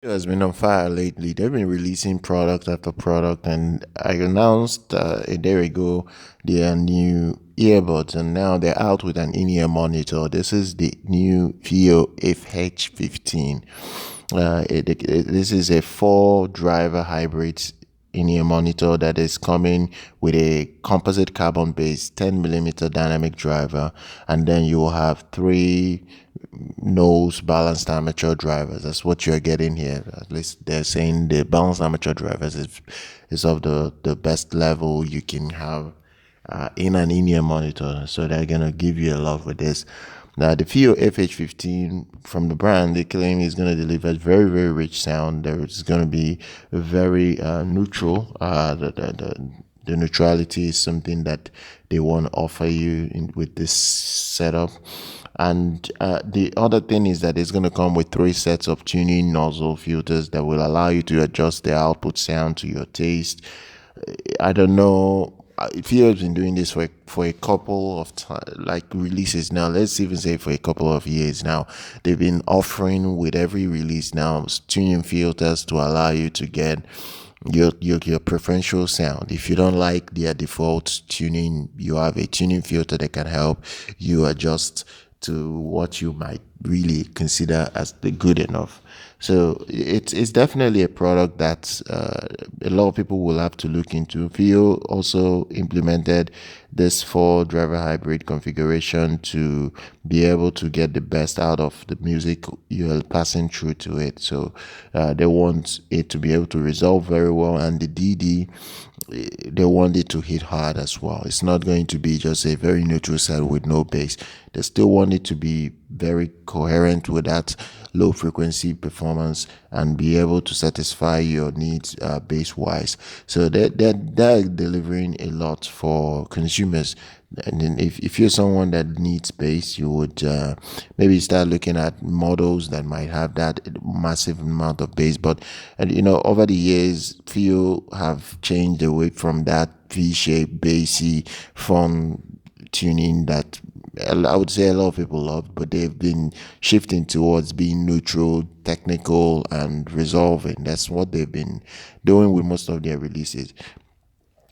Has been on fire lately. They've been releasing product after product, and I announced a day ago their new earbuds, and now they're out with an in-ear monitor. This is the new FiiO FH15. This is a 4-driver hybrid in-ear monitor that is coming with a composite carbon-based 10mm dynamic driver, and then you will have 3 nose balanced armature drivers. That's what you're getting here. At least they're saying the balanced armature drivers is of the best level you can have in an in-ear monitor. So they're gonna give you a lot with this. Now the FiiO FH15 from the brand, they claim is going to deliver very rich sound. There's going to be very neutral. The neutrality is something that they want to offer you with this setup. And the other thing is that it's going to come with 3 sets of tuning nozzle filters that will allow you to adjust the output sound to your taste. I don't know. FiiO has been doing this for a couple of releases now. Let's even say for a couple of years now. They've been offering with every release now tuning filters to allow you to get your preferential sound. If you don't like their default tuning, you have a tuning filter that can help you adjust to what you might really consider as the good enough. So it's definitely a product that a lot of people will have to look into. FiiO also implemented this 4-driver hybrid configuration to be able to get the best out of the music you're passing through to it. So they want it to be able to resolve very well, and the DD, they want it to hit hard as well. It's not going to be just a very neutral sound with no bass. They still want it to be very coherent with that low frequency performance and be able to satisfy your needs bass wise. So they're delivering a lot for consumers. And then if you're someone that needs bass, you would maybe start looking at models that might have that massive amount of bass. But over the years, FiiO have changed away from that V-shaped bassy fun tuning that I would say a lot of people love, but they've been shifting towards being neutral, technical, and resolving. That's what they've been doing with most of their releases.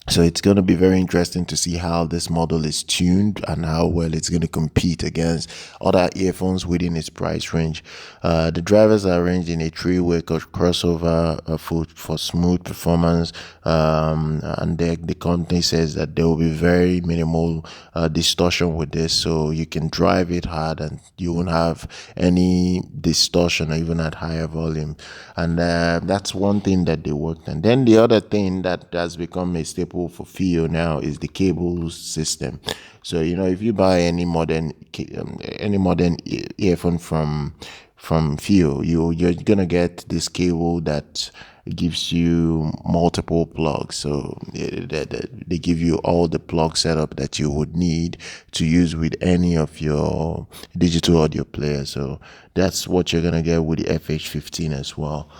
So it's going to be very interesting to see how this model is tuned and how well it's going to compete against other earphones within its price range. The drivers are arranged in a 3-way crossover for smooth performance, and the company says that there will be very minimal distortion with this, so you can drive it hard and you won't have any distortion even at higher volume. And that's one thing that they worked on. Then the other thing that has become a staple for FiiO now is the cable system. So if you buy any modern earphone from FiiO, you're gonna get this cable that gives you multiple plugs. So they give you all the plug setup that you would need to use with any of your digital audio players. So that's what you're gonna get with the FH15 as well.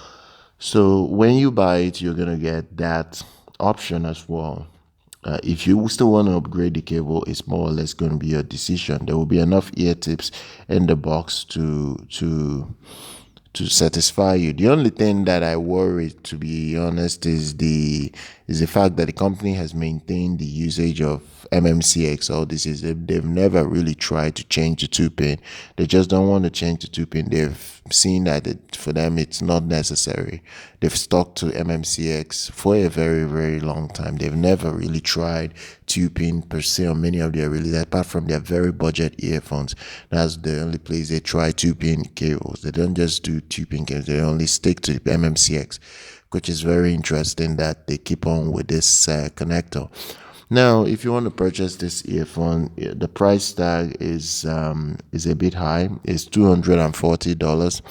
So when you buy it, you're gonna get that option as well. If you still want to upgrade the cable, it's more or less going to be your decision. There will be enough ear tips in the box to satisfy you. The only thing that I worry, to be honest, is the fact that the company has maintained the usage of MMCX. All this is they've never really tried to change the 2-pin. They just don't want to change the 2-pin. They've seen that for them it's not necessary. They've stuck to MMCX for a very long time. They've never really tried 2-pin per se on many of their releases, apart from their very budget earphones. That's the only place they try 2-pin cables. They don't just do 2-pin cables. They only stick to MMCX, which is very interesting that they keep on with this connector. Now, if you want to purchase this earphone, the price tag is a bit high. It's $240.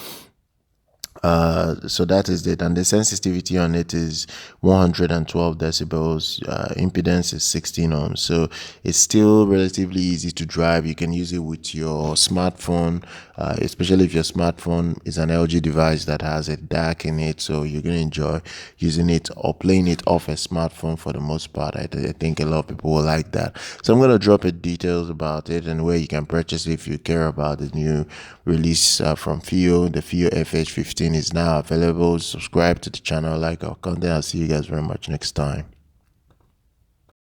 So that is it, and the sensitivity on it is 112 decibels. Impedance is 16 ohms, so it's still relatively easy to drive. You can use it with your smartphone, especially if your smartphone is an LG device that has a DAC in it, so you're going to enjoy using it or playing it off a smartphone for the most part. I think a lot of people will like that. So I'm going to drop details about it and where you can purchase it if you care about the new release from FiiO. The FiiO FH15 is now available. Subscribe to the channel, like our content. I'll see you guys very much next time.